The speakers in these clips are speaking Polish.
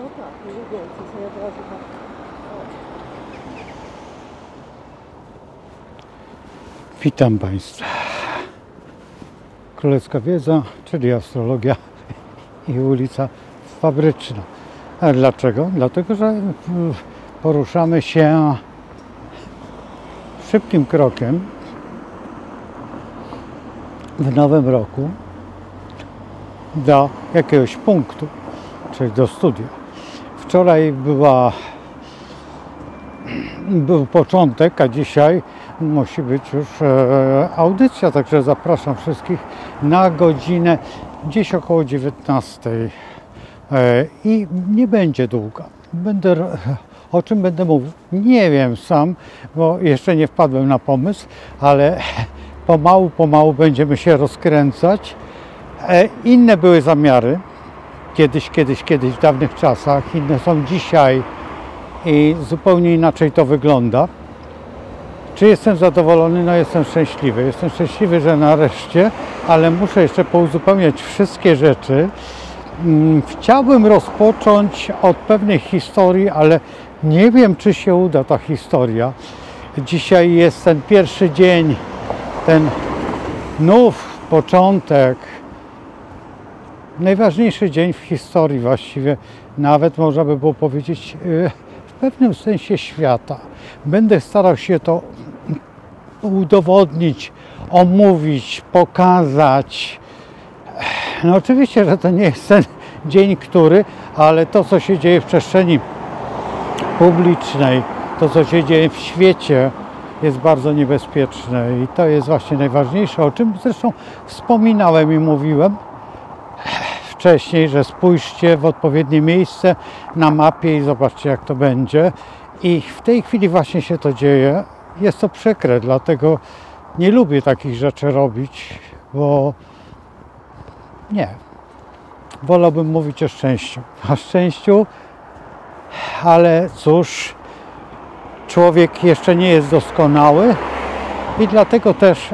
tak, mniej więcej, sobie od razu tak. Witam Państwa. Królewska Wiedza, czyli astrologia i ulica Fabryczna. A dlaczego? Dlatego, że poruszamy się szybkim krokiem w nowym roku do jakiegoś punktu, czyli do studia. Wczoraj był początek, a dzisiaj musi być już audycja, także zapraszam wszystkich na godzinę gdzieś około 19. I nie będzie długa. O czym będę mówił? Nie wiem sam, bo jeszcze nie wpadłem na pomysł, ale pomału będziemy się rozkręcać. Inne były zamiary, kiedyś w dawnych czasach, inne są dzisiaj i zupełnie inaczej to wygląda. Czy jestem zadowolony? No jestem szczęśliwy. Jestem szczęśliwy, że nareszcie, ale muszę jeszcze pouzupełniać wszystkie rzeczy. Chciałbym rozpocząć od pewnej historii, ale nie wiem, czy się uda ta historia. Dzisiaj jest ten pierwszy dzień, ten początek. Najważniejszy dzień w historii właściwie, nawet można by było powiedzieć w pewnym sensie świata. Będę starał się to udowodnić, omówić, pokazać. No oczywiście, że to nie jest ten dzień, ale to, co się dzieje w przestrzeni publicznej, to, co się dzieje w świecie, jest bardzo niebezpieczne i to jest właśnie najważniejsze, o czym zresztą wspominałem i mówiłem wcześniej, że spójrzcie w odpowiednie miejsce na mapie i zobaczcie, jak to będzie. I w tej chwili właśnie się to dzieje. Jest to przykre, dlatego nie lubię takich rzeczy robić, bo nie. Wolałbym mówić o szczęściu. O szczęściu, ale cóż, człowiek jeszcze nie jest doskonały i dlatego też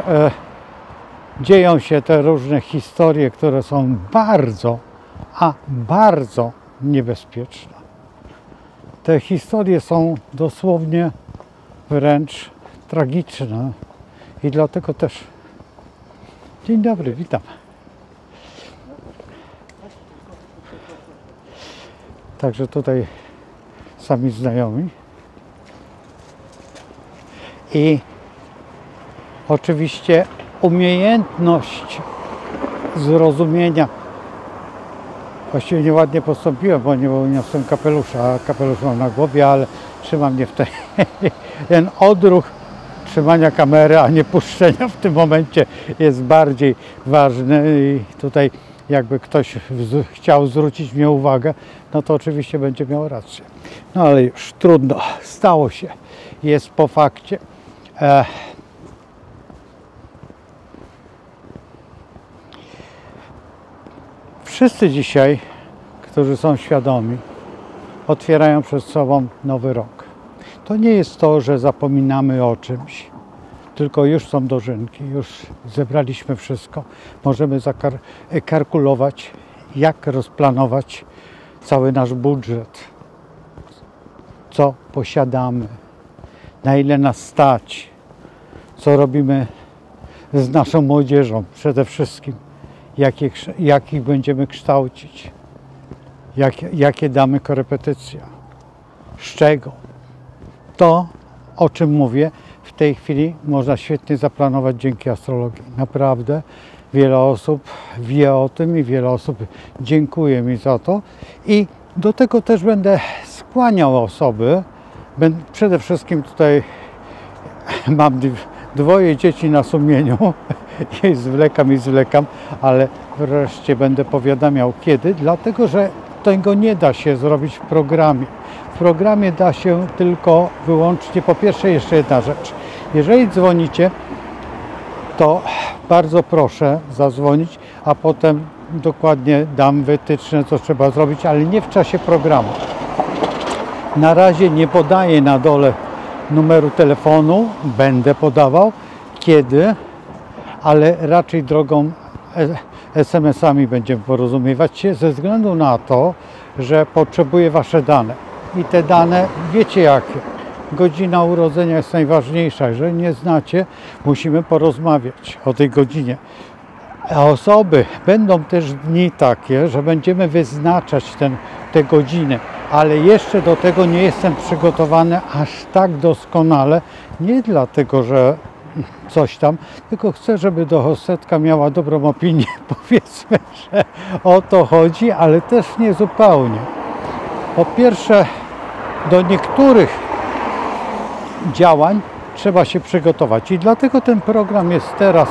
dzieją się te różne historie, które są bardzo niebezpieczne. Te historie są dosłownie wręcz tragiczne i dlatego też... Dzień dobry, witam. Także tutaj sami znajomi. I oczywiście umiejętność zrozumienia. Właściwie nieładnie postąpiłem, bo nie uniosłem kapelusza, a kapelusz mam na głowie, ale trzyma mnie w ten odruch trzymania kamery, a nie puszczenia w tym momencie jest bardziej ważny i tutaj jakby ktoś chciał zwrócić mi uwagę, no to oczywiście będzie miał rację. No ale już trudno, stało się, jest po fakcie. Wszyscy dzisiaj, którzy są świadomi, otwierają przed sobą nowy rok. To nie jest to, że zapominamy o czymś, tylko już są dożynki, już zebraliśmy wszystko. Możemy kalkulować, jak rozplanować cały nasz budżet, co posiadamy, na ile nas stać, co robimy z naszą młodzieżą przede wszystkim. Jakich będziemy kształcić, jakie damy korepetycje, z czego. To, o czym mówię, w tej chwili można świetnie zaplanować dzięki astrologii. Naprawdę wiele osób wie o tym i wiele osób dziękuję mi za to. I do tego też będę skłaniał osoby. Przede wszystkim tutaj mam dwoje dzieci na sumieniu. I zwlekam, ale wreszcie będę powiadamiał kiedy, dlatego że tego nie da się zrobić w programie. W programie da się tylko wyłącznie, po pierwsze jeszcze jedna rzecz. Jeżeli dzwonicie, to bardzo proszę zadzwonić, a potem dokładnie dam wytyczne, co trzeba zrobić, ale nie w czasie programu. Na razie nie podaję na dole numeru telefonu, będę podawał, kiedy, ale raczej drogą SMS-ami będziemy porozumiewać się, ze względu na to, że potrzebuję wasze dane. I te dane wiecie jakie. Godzina urodzenia jest najważniejsza. Jeżeli nie znacie, musimy porozmawiać o tej godzinie. A osoby, będą też dni takie, że będziemy wyznaczać te godziny, ale jeszcze do tego nie jestem przygotowany aż tak doskonale, nie dlatego, że coś tam, tylko chcę, żeby Dochosetka miała dobrą opinię. Powiedzmy, że o to chodzi, ale też nie zupełnie. Po pierwsze, do niektórych działań trzeba się przygotować i dlatego ten program jest teraz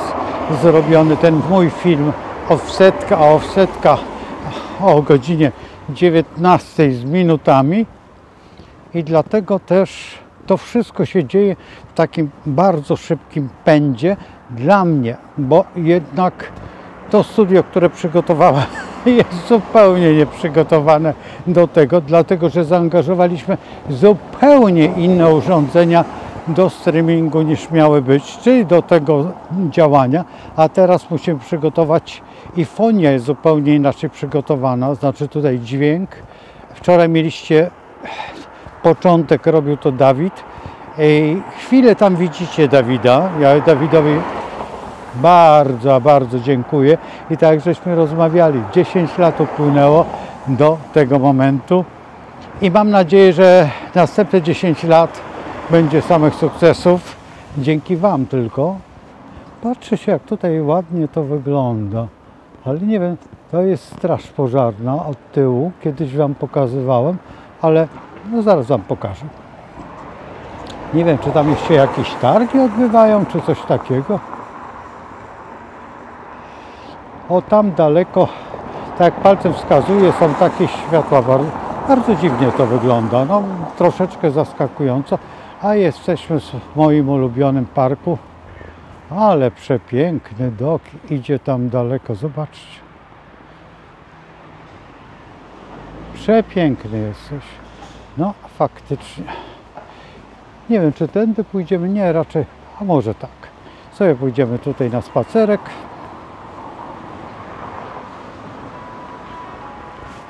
zrobiony, ten mój film Offsetka o godzinie 19 z minutami i dlatego też to wszystko się dzieje w takim bardzo szybkim pędzie dla mnie, bo jednak to studio, które przygotowałem, jest zupełnie nieprzygotowane do tego, dlatego że zaangażowaliśmy zupełnie inne urządzenia do streamingu niż miały być, czyli do tego działania, a teraz musimy przygotować i fonia jest zupełnie inaczej przygotowana, znaczy tutaj dźwięk. Wczoraj mieliście początek, robił to Dawid. Chwilę tam widzicie Dawida, ja Dawidowi bardzo dziękuję i tak żeśmy rozmawiali, 10 lat upłynęło do tego momentu i mam nadzieję, że następne 10 lat będzie samych sukcesów, dzięki wam tylko. Patrzcie się, jak tutaj ładnie to wygląda, ale nie wiem, to jest straż pożarna od tyłu, kiedyś wam pokazywałem, ale no zaraz wam pokażę. Nie wiem, czy tam jeszcze jakieś targi odbywają, czy coś takiego. O, tam daleko, tak jak palcem wskazuje, są takie światła. Bardzo dziwnie to wygląda, no troszeczkę zaskakująco. A jesteśmy w moim ulubionym parku. Ale przepiękny dok idzie tam daleko, zobaczcie. Przepiękny jesteś. No, faktycznie. Nie wiem, czy tędy pójdziemy, nie, raczej, a może tak. Sobie pójdziemy tutaj na spacerek.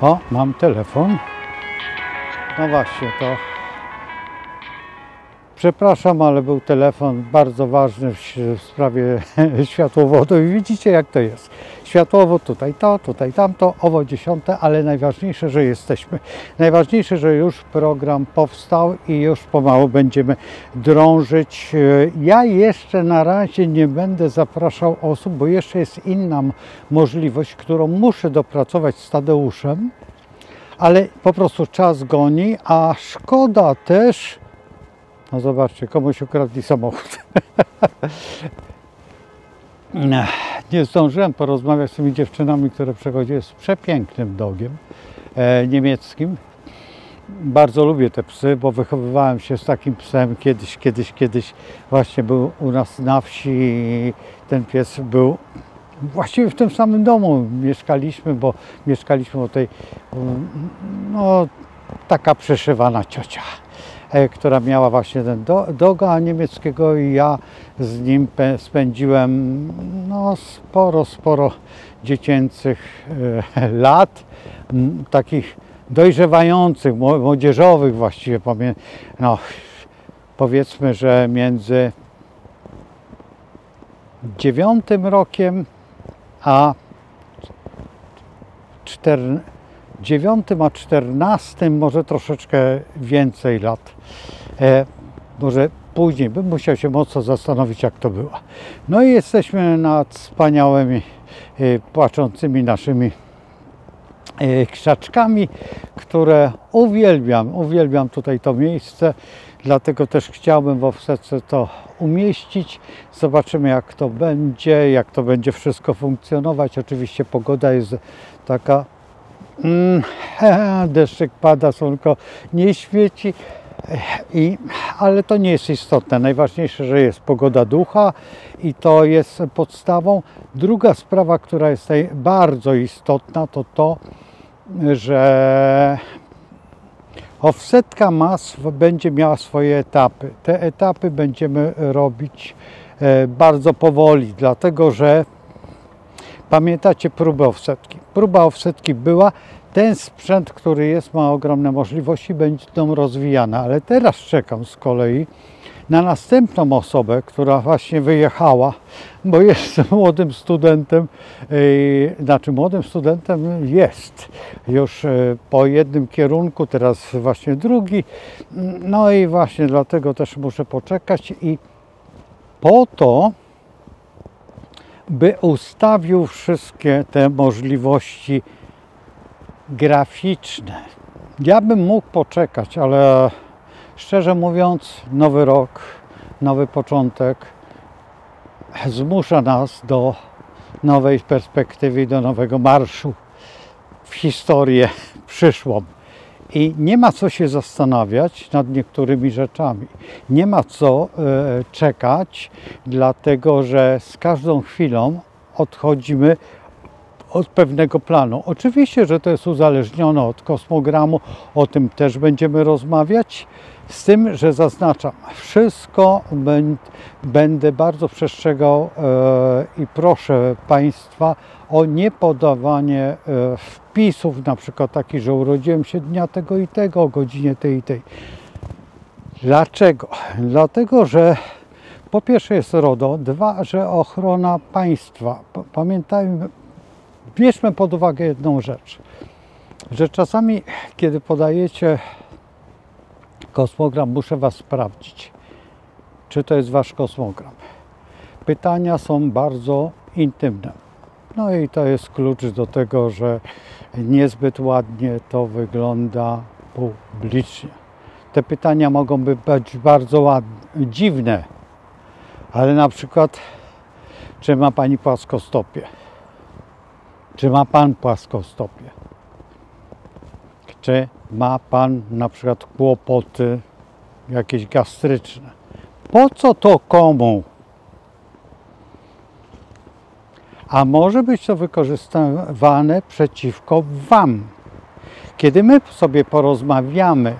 O, mam telefon. No właśnie, to... Przepraszam, ale był telefon bardzo ważny w sprawie światłowodu i widzicie, jak to jest. Światłowód tutaj to, tutaj tamto, owo 10, ale najważniejsze, że jesteśmy. Najważniejsze, że już program powstał i już pomału będziemy drążyć. Ja jeszcze na razie nie będę zapraszał osób, bo jeszcze jest inna możliwość, którą muszę dopracować z Tadeuszem, ale po prostu czas goni, a szkoda też. No zobaczcie, komuś ukradli samochód. Nie zdążyłem porozmawiać z tymi dziewczynami, które przechodziły z przepięknym dogiem niemieckim. Bardzo lubię te psy, bo wychowywałem się z takim psem kiedyś właśnie był u nas na wsi i ten pies był właściwie w tym samym domu mieszkaliśmy, bo mieszkaliśmy u tej, no taka przeszywana ciocia, która miała właśnie ten doga niemieckiego i ja z nim spędziłem no, sporo dziecięcych lat, takich dojrzewających, młodzieżowych właściwie, no, powiedzmy, że między 9 rokiem a 9 a 14, może troszeczkę więcej lat. Może później bym musiał się mocno zastanowić, jak to było. No i jesteśmy nad wspaniałymi, płaczącymi naszymi krzaczkami, które uwielbiam. Uwielbiam tutaj to miejsce, dlatego też chciałbym w Offsetce to umieścić. Zobaczymy, jak to będzie wszystko funkcjonować. Oczywiście pogoda jest taka, deszczyk pada, słonko nie świeci, ale to nie jest istotne. Najważniejsze, że jest pogoda ducha i to jest podstawą. Druga sprawa, która jest bardzo istotna, to to, że Offsetka będzie miała swoje etapy. Te etapy będziemy robić bardzo powoli, dlatego że pamiętacie próbę Offsetki. Próba Offsetki była, ten sprzęt, który jest, ma ogromne możliwości, będą rozwijane, ale teraz czekam z kolei na następną osobę, która właśnie wyjechała, bo jestem młodym studentem, młodym studentem jest już po jednym kierunku, teraz właśnie drugi, no i właśnie dlatego też muszę poczekać i po to, by ustawił wszystkie te możliwości graficzne. Ja bym mógł poczekać, ale szczerze mówiąc, nowy rok, nowy początek zmusza nas do nowej perspektywy, do nowego marszu w historię przyszłą. I nie ma co się zastanawiać nad niektórymi rzeczami. Nie ma co czekać, dlatego że z każdą chwilą odchodzimy od pewnego planu. Oczywiście, że to jest uzależnione od kosmogramu, o tym też będziemy rozmawiać, z tym, że zaznaczam, wszystko będę bardzo przestrzegał i proszę Państwa o niepodawanie wpisów, na przykład takich, że urodziłem się dnia tego i tego, o godzinie tej i tej. Dlaczego? Dlatego, że po pierwsze jest RODO, dwa, że ochrona państwa. Pamiętajmy, bierzmy pod uwagę jedną rzecz, że czasami, kiedy podajecie kosmogram, muszę Was sprawdzić, czy to jest Wasz kosmogram. Pytania są bardzo intymne. No i to jest klucz do tego, że niezbyt ładnie to wygląda publicznie. Te pytania mogą być bardzo ładne, dziwne, ale na przykład, czy ma Pani płaskostopie? Czy ma Pan płaskostopie? Czy ma Pan na przykład kłopoty jakieś gastryczne? Po co to komu? A może być to wykorzystywane przeciwko Wam. Kiedy my sobie porozmawiamy,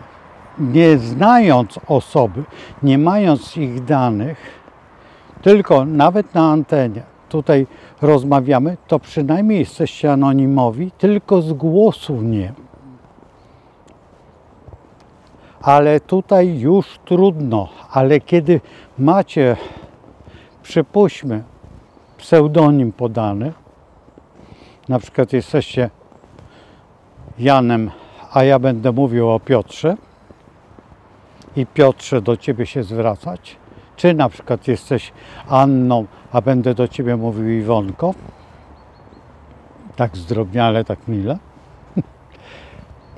nie znając osoby, nie mając ich danych, tylko nawet na antenie tutaj rozmawiamy, to przynajmniej jesteście anonimowi, tylko z głosu nie. Ale tutaj już trudno, ale kiedy macie, przypuśćmy, pseudonim podany, na przykład jesteście Janem, a ja będę mówił o Piotrze i Piotrze do Ciebie się zwracać, czy na przykład jesteś Anną, a będę do Ciebie mówił Iwonko, tak zdrobniale, tak mile.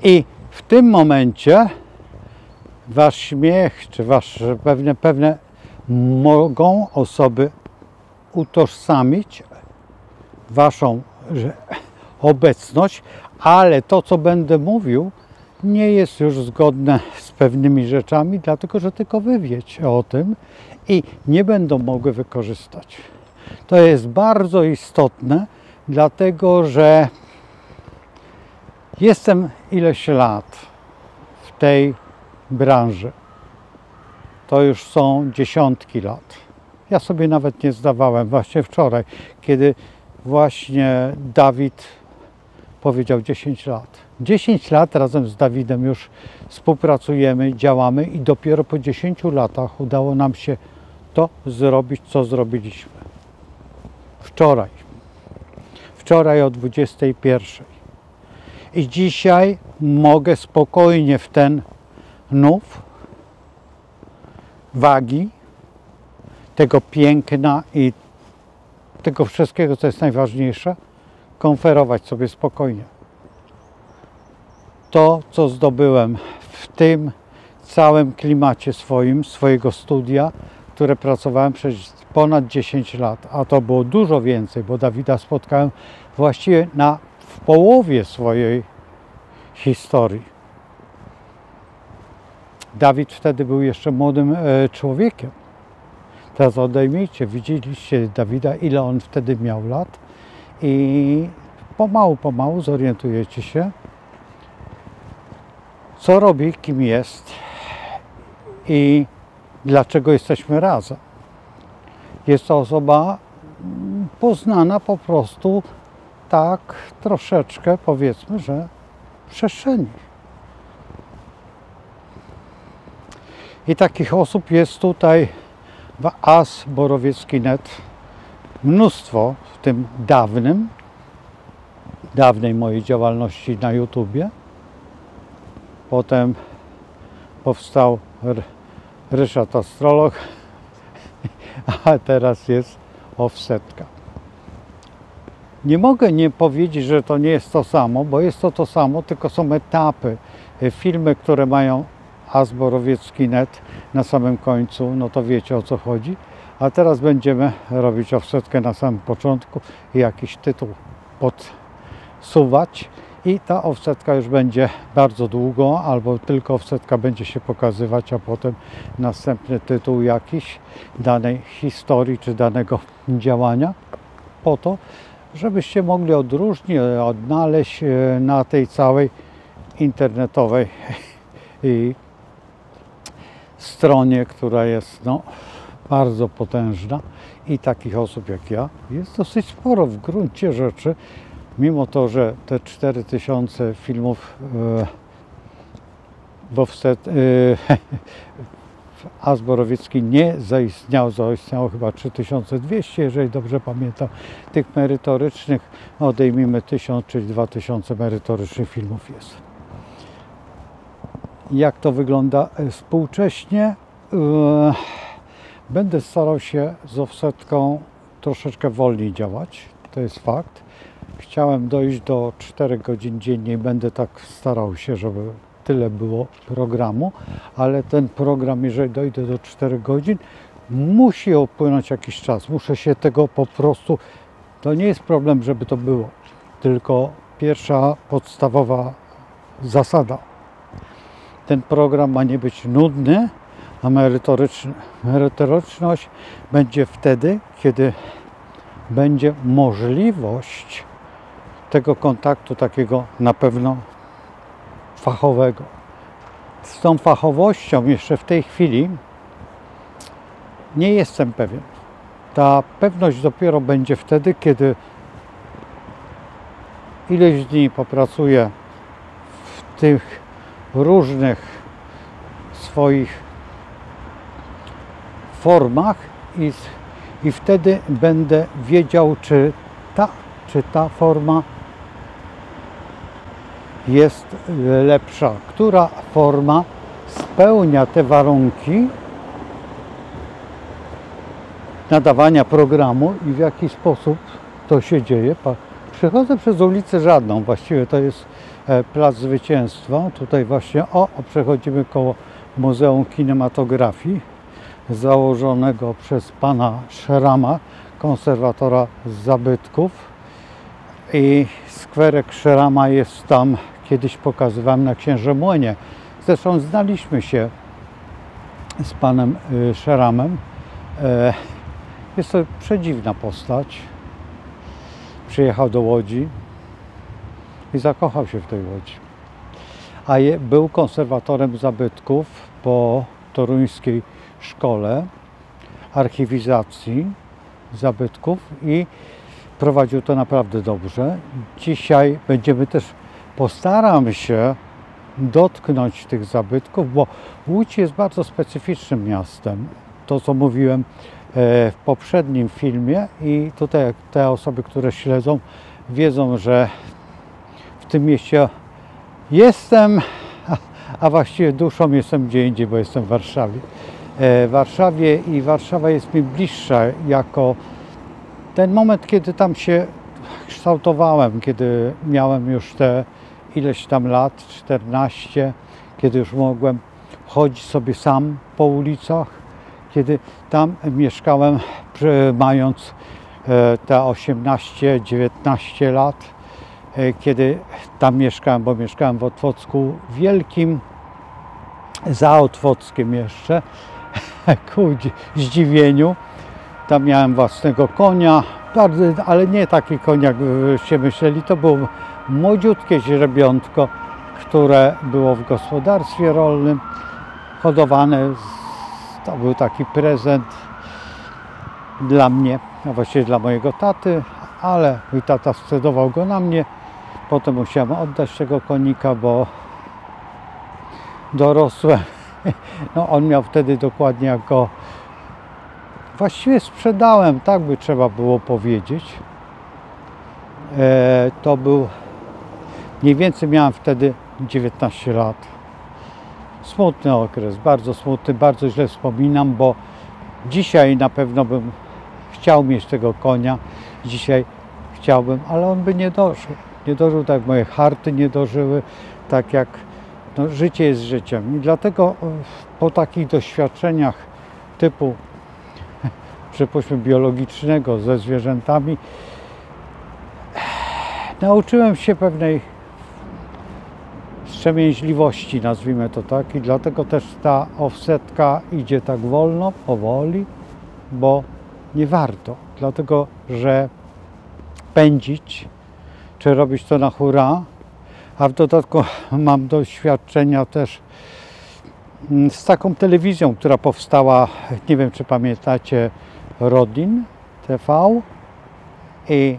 I w tym momencie Wasz śmiech, czy Wasze pewne mogą osoby utożsamić Waszą obecność, ale to, co będę mówił, nie jest już zgodne z pewnymi rzeczami, dlatego że tylko Wy wiecie o tym i nie będą mogły wykorzystać. To jest bardzo istotne, dlatego że jestem ileś lat w tej branży. To już są dziesiątki lat. Ja sobie nawet nie zdawałem, właśnie wczoraj, kiedy właśnie Dawid powiedział 10 lat. 10 lat razem z Dawidem już współpracujemy, działamy i dopiero po 10 latach udało nam się to zrobić, co zrobiliśmy. Wczoraj. Wczoraj o 21. I dzisiaj mogę spokojnie w ten nów wagi, tego piękna i tego wszystkiego, co jest najważniejsze, konferować sobie spokojnie. To, co zdobyłem w tym całym klimacie swojego studia, które pracowałem przez ponad 10 lat, a to było dużo więcej, bo Dawida spotkałem właściwie w połowie swojej historii. Dawid wtedy był jeszcze młodym człowiekiem. Teraz odejmijcie, widzieliście Dawida, ile on wtedy miał lat i pomału zorientujecie się, co robi, kim jest i dlaczego jesteśmy razem. Jest to osoba poznana po prostu tak troszeczkę, powiedzmy, że przestrzeni. I takich osób jest tutaj w Borowiecki.net mnóstwo, w tym dawnej mojej działalności na YouTubie. Potem powstał Ryszard Astrolog, a teraz jest Offsetka. Nie mogę nie powiedzieć, że to nie jest to samo, bo jest to samo, tylko są etapy. Filmy, które mają Borowiecki.net na samym końcu, no to wiecie, o co chodzi. A teraz będziemy robić offsetkę na samym początku i jakiś tytuł podsuwać. I ta offsetka już będzie bardzo długo, albo tylko offsetka będzie się pokazywać, a potem następny tytuł jakiś danej historii czy danego działania, po to, żebyście mogli odróżnić, odnaleźć na tej całej internetowej stronie, która jest bardzo potężna, i takich osób jak ja jest dosyć sporo w gruncie rzeczy. Mimo to, że te 4000 filmów w Borowiecki nie zaistniało, zaistniało chyba 3200, jeżeli dobrze pamiętam. Tych merytorycznych odejmijmy 1000, czyli 2000 merytorycznych filmów jest. Jak to wygląda współcześnie? Będę starał się z offsetką troszeczkę wolniej działać, to jest fakt. Chciałem dojść do 4 godzin dziennie i będę tak starał się, żeby tyle było programu, ale ten program, jeżeli dojdę do 4 godzin, musi upłynąć jakiś czas. Muszę się tego po prostu, to nie jest problem, żeby to było, tylko pierwsza podstawowa zasada. Ten program ma nie być nudny, a merytoryczny. Merytoryczność będzie wtedy, kiedy będzie możliwość tego kontaktu takiego na pewno fachowego. Z tą fachowością jeszcze w tej chwili nie jestem pewien. Ta pewność dopiero będzie wtedy, kiedy ileś dni popracuję w tych różnych swoich formach i wtedy będę wiedział, czy ta forma jest lepsza, która forma spełnia te warunki nadawania programu i w jaki sposób to się dzieje. Przechodzę przez ulicę Żadną, właściwie to jest Plac Zwycięstwa. Tutaj właśnie przechodzimy koło Muzeum Kinematografii założonego przez pana Szerama, konserwatora zabytków, i skwerek Szerama jest tam, kiedyś pokazywałem na Księże Młynie. Zresztą znaliśmy się z panem Szeramem. Jest to przedziwna postać. Przyjechał do Łodzi i zakochał się w tej Łodzi. A był konserwatorem zabytków po toruńskiej szkole archiwizacji zabytków i prowadził to naprawdę dobrze. Dzisiaj postaramy się dotknąć tych zabytków, bo Łódź jest bardzo specyficznym miastem. To, co mówiłem w poprzednim filmie, i tutaj te osoby, które śledzą, wiedzą, że w tym mieście jestem, a właściwie duszą jestem gdzie indziej, bo jestem w Warszawie. I Warszawa jest mi bliższa jako ten moment, kiedy tam się kształtowałem, kiedy miałem już te ileś tam lat, 14, kiedy już mogłem chodzić sobie sam po ulicach, kiedy tam mieszkałem, mając te 18-19 lat, kiedy tam mieszkałem, bo mieszkałem w Otwocku Wielkim, za Otwockiem jeszcze, ku zdziwieniu. Tam miałem własnego konia, ale nie taki koń, jak się myśleli. To było młodziutkie źrebiątko, które było w gospodarstwie rolnym, hodowane. To był taki prezent dla mnie, a właściwie dla mojego taty, ale mój tata scedował go na mnie. Potem musiałem oddać tego konika, bo dorosłem. No on miał wtedy dokładnie jak go właściwie sprzedałem, tak by trzeba było powiedzieć. To był mniej więcej, miałem wtedy 19 lat. Smutny okres, bardzo smutny, bardzo źle wspominam, bo dzisiaj na pewno bym chciał mieć tego konia. Dzisiaj chciałbym, ale on by nie dożył. Nie dożył tak jak moje harty nie dożyły, tak jak no, życie jest życiem. I dlatego po takich doświadczeniach typu przypuśćmy biologicznego ze zwierzętami nauczyłem się pewnej wstrzemięźliwości, nazwijmy to tak, i dlatego też ta offsetka idzie tak wolno, powoli, bo nie warto, dlatego że pędzić czy robić to na hura, a w dodatku mam doświadczenia też z taką telewizją, która powstała, nie wiem czy pamiętacie, Rodin TV, i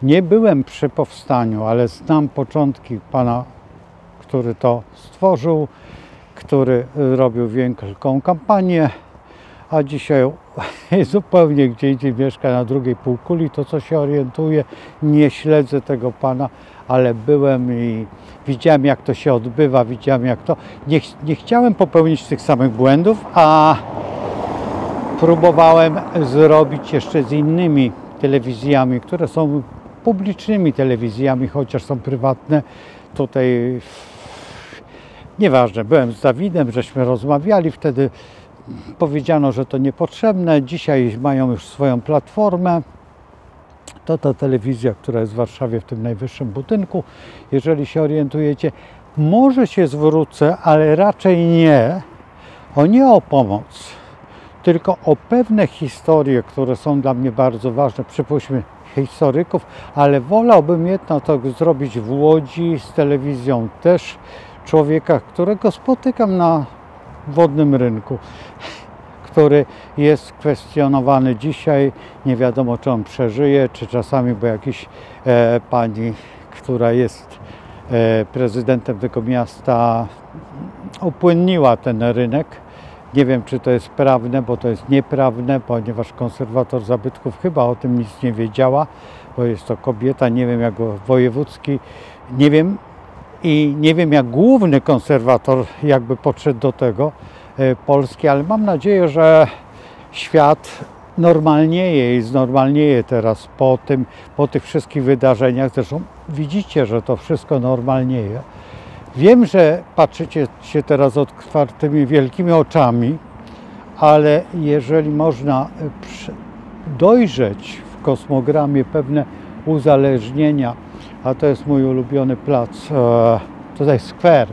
nie byłem przy powstaniu, ale znam początki pana, który to stworzył, który robił wielką kampanię, a dzisiaj zupełnie gdzie indziej mieszka na drugiej półkuli, to co się orientuję, nie śledzę tego pana, ale byłem i widziałem jak to się odbywa, widziałem jak to, nie chciałem popełnić tych samych błędów, a próbowałem zrobić jeszcze z innymi telewizjami, które są publicznymi telewizjami, chociaż są prywatne. Tutaj nieważne, byłem z Dawidem, żeśmy rozmawiali, wtedy powiedziano, że to niepotrzebne. Dzisiaj mają już swoją platformę. To ta telewizja, która jest w Warszawie w tym najwyższym budynku. Jeżeli się orientujecie, może się zwrócę, ale raczej nie o pomoc, tylko o pewne historie, które są dla mnie bardzo ważne, przypuśćmy historyków, ale wolałbym jednak to zrobić w Łodzi z telewizją też człowieka, którego spotykam na wodnym rynku, który jest kwestionowany dzisiaj, nie wiadomo czy on przeżyje, czy czasami, bo jakiś pani, która jest prezydentem tego miasta, upłynniła ten rynek. Nie wiem, czy to jest prawne, bo to jest nieprawne, ponieważ konserwator zabytków chyba o tym nic nie wiedziała, bo jest to kobieta, nie wiem jak wojewódzki, nie wiem i nie wiem jak główny konserwator jakby podszedł do tego Polski, ale mam nadzieję, że świat normalnieje i znormalnieje teraz po tych wszystkich wydarzeniach. Zresztą widzicie, że to wszystko normalnieje. Wiem, że patrzycie się teraz otwartymi, wielkimi oczami, ale jeżeli można dojrzeć w kosmogramie pewne uzależnienia, a to jest mój ulubiony plac, tutaj skwer,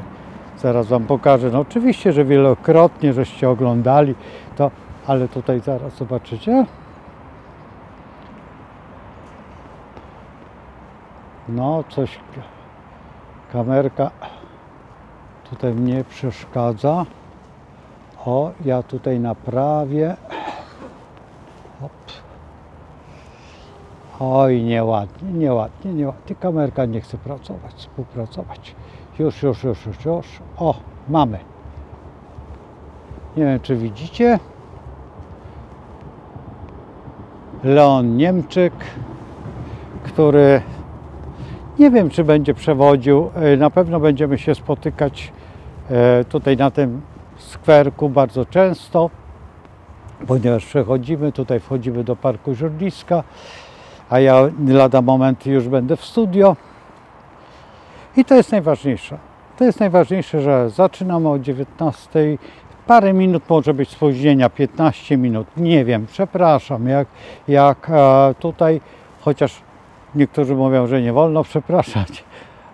zaraz wam pokażę. No oczywiście, że wielokrotnie żeście oglądali to, ale tutaj zaraz zobaczycie. No coś, kamerka tutaj mnie przeszkadza. O, ja tutaj naprawię. Hop. Oj, nieładnie, nieładnie, nieładnie. Kamerka nie chce pracować, współpracować. Już. O, mamy. Nie wiem, czy widzicie. Leon Niemczyk, który nie wiem, czy będzie przewodził. Na pewno będziemy się spotykać tutaj na tym skwerku bardzo często, ponieważ przechodzimy, tutaj wchodzimy do Parku Żurliska, a ja lada moment już będę w studio. I to jest najważniejsze. To jest najważniejsze, że zaczynamy o 19:00. Parę minut może być spóźnienia, 15 minut, nie wiem, przepraszam, jak tutaj, chociaż niektórzy mówią, że nie wolno przepraszać,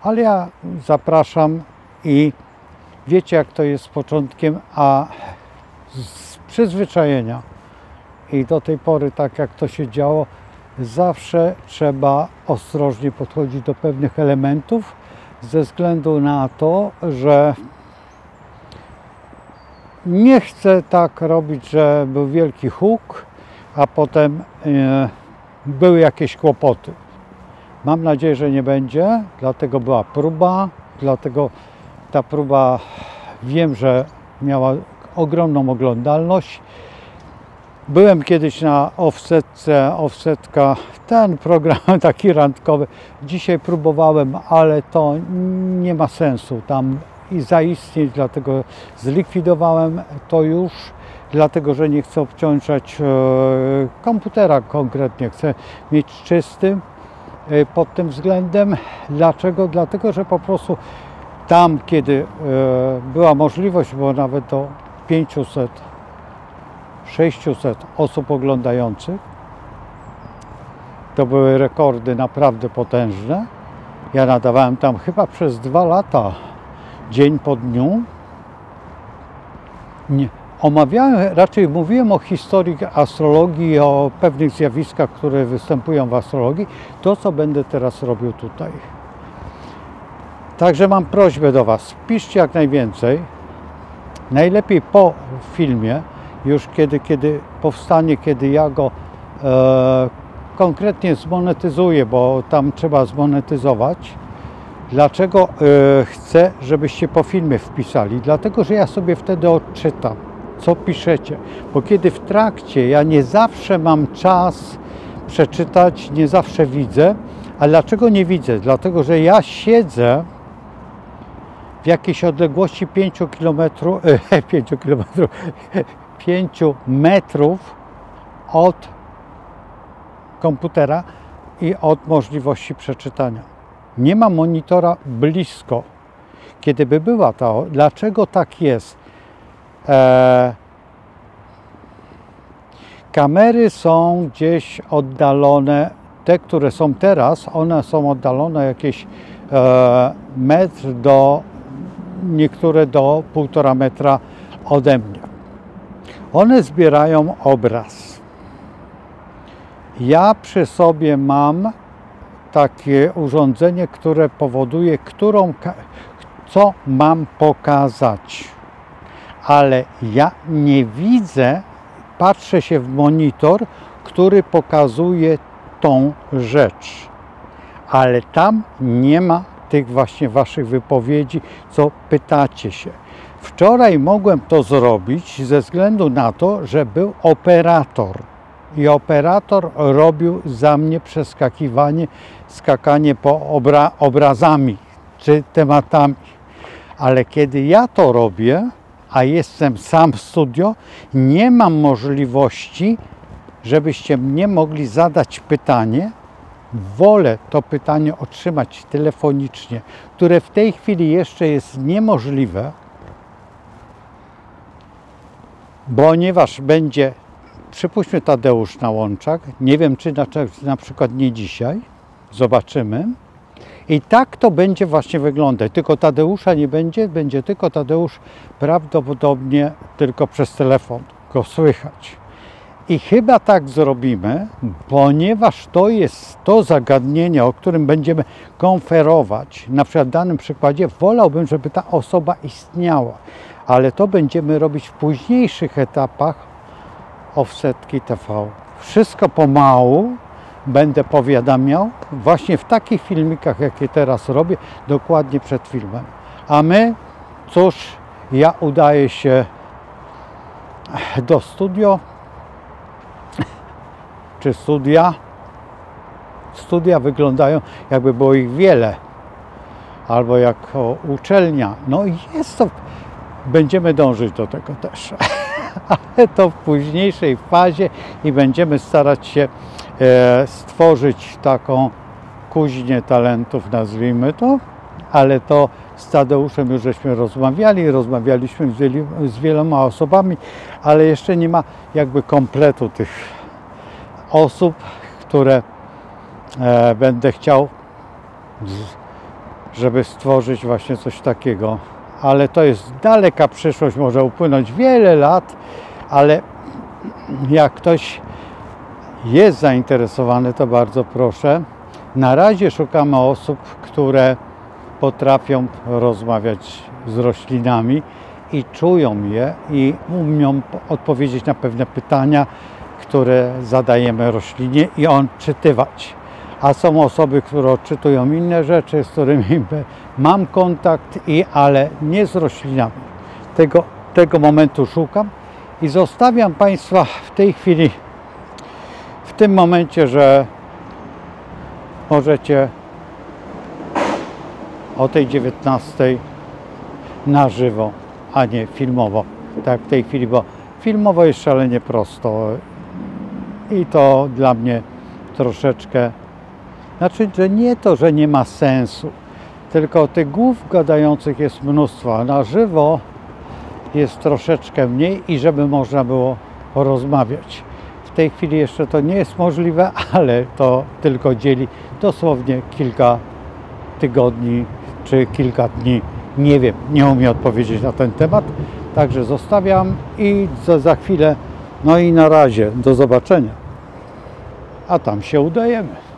ale ja zapraszam i wiecie jak to jest z początkiem, a z przyzwyczajenia i do tej pory tak jak to się działo, zawsze trzeba ostrożnie podchodzić do pewnych elementów ze względu na to, że nie chcę tak robić, że był wielki huk, a potem były jakieś kłopoty. Mam nadzieję, że nie będzie, dlatego była próba, dlatego ta próba wiem, że miała ogromną oglądalność. Byłem kiedyś na Offsetce, Offsetka, ten program taki randkowy. Dzisiaj próbowałem, ale to nie ma sensu tam i zaistnieć, dlatego zlikwidowałem to już, dlatego że nie chcę obciążać komputera konkretnie, chcę mieć czysty pod tym względem. Dlaczego? Dlatego, że po prostu tam, kiedy była możliwość, było nawet do 500, 600 osób oglądających, to były rekordy naprawdę potężne. Ja nadawałem tam chyba przez 2 lata, dzień po dniu. Nie. Omawiałem, raczej mówiłem o historii astrologii, o pewnych zjawiskach, które występują w astrologii. To, co będę teraz robił tutaj. Także mam prośbę do Was, piszcie jak najwięcej. Najlepiej po filmie, już kiedy powstanie, kiedy ja go konkretnie zmonetyzuję, bo tam trzeba zmonetyzować. Dlaczego chcę, żebyście po filmie wpisali? Dlatego, że ja sobie wtedy odczytam, co piszecie. Bo kiedy w trakcie, ja nie zawsze mam czas przeczytać, nie zawsze widzę. A dlaczego nie widzę? Dlatego, że ja siedzę w jakiejś odległości 5 metrów od komputera i od możliwości przeczytania. Nie ma monitora blisko. Kiedy by była to, dlaczego tak jest? Kamery są gdzieś oddalone, te, które są teraz, one są oddalone jakieś metr do, niektóre do 1,5 metra ode mnie. One zbierają obraz. Ja przy sobie mam takie urządzenie, które powoduje, co mam pokazać. Ale ja nie widzę, patrzę się w monitor, który pokazuje tą rzecz. Ale tam nie ma tych właśnie Waszych wypowiedzi, co pytacie się. Wczoraj mogłem to zrobić ze względu na to, że był operator. I operator robił za mnie przeskakiwanie, skakanie po obrazami czy tematami. Ale kiedy ja to robię, a jestem sam w studio, nie mam możliwości, żebyście mnie mogli zadać pytanie. Wolę to pytanie otrzymać telefonicznie, które w tej chwili jeszcze jest niemożliwe, ponieważ będzie, przypuśćmy, Tadeusz na łączach. Nie wiem, czy na przykład nie dzisiaj. Zobaczymy. I tak to będzie właśnie wyglądać. Tylko Tadeusza nie będzie, będzie tylko Tadeusz, prawdopodobnie tylko przez telefon go słychać. I chyba tak zrobimy, ponieważ to jest to zagadnienie, o którym będziemy konferować. Na przykład w danym przykładzie wolałbym, żeby ta osoba istniała, ale to będziemy robić w późniejszych etapach Offsetki TV. Wszystko pomału będę powiadamiał właśnie w takich filmikach, jakie teraz robię, dokładnie przed filmem. A my, cóż, ja udaję się do studio, czy studia. Studia wyglądają, jakby było ich wiele, albo jako uczelnia. No i jest to, będziemy dążyć do tego też, ale to w późniejszej fazie i będziemy starać się stworzyć taką kuźnię talentów, nazwijmy to, ale to z Tadeuszem już żeśmy rozmawialiśmy z wieloma osobami, ale jeszcze nie ma jakby kompletu tych osób, które będę chciał, żeby stworzyć właśnie coś takiego. Ale to jest daleka przyszłość, może upłynąć wiele lat, ale jak ktoś jest zainteresowany, to bardzo proszę. Na razie szukamy osób, które potrafią rozmawiać z roślinami i czują je i umią odpowiedzieć na pewne pytania, które zadajemy roślinie i on czytywać. a są osoby, które odczytują inne rzeczy, z którymi mam kontakt, ale nie z roślinami. Tego momentu szukam i zostawiam Państwa w tej chwili, w tym momencie, że możecie o tej 19 na żywo, a nie filmowo, tak w tej chwili, bo filmowo jest szalenie prosto i to dla mnie troszeczkę, znaczy, że nie to, że nie ma sensu, tylko tych głów gadających jest mnóstwo, a na żywo jest troszeczkę mniej i żeby można było porozmawiać. W tej chwili jeszcze to nie jest możliwe, ale to tylko dzieli dosłownie kilka tygodni czy kilka dni. Nie wiem, nie umiem odpowiedzieć na ten temat. Także zostawiam i za chwilę, no i na razie, do zobaczenia. A tam się udajemy.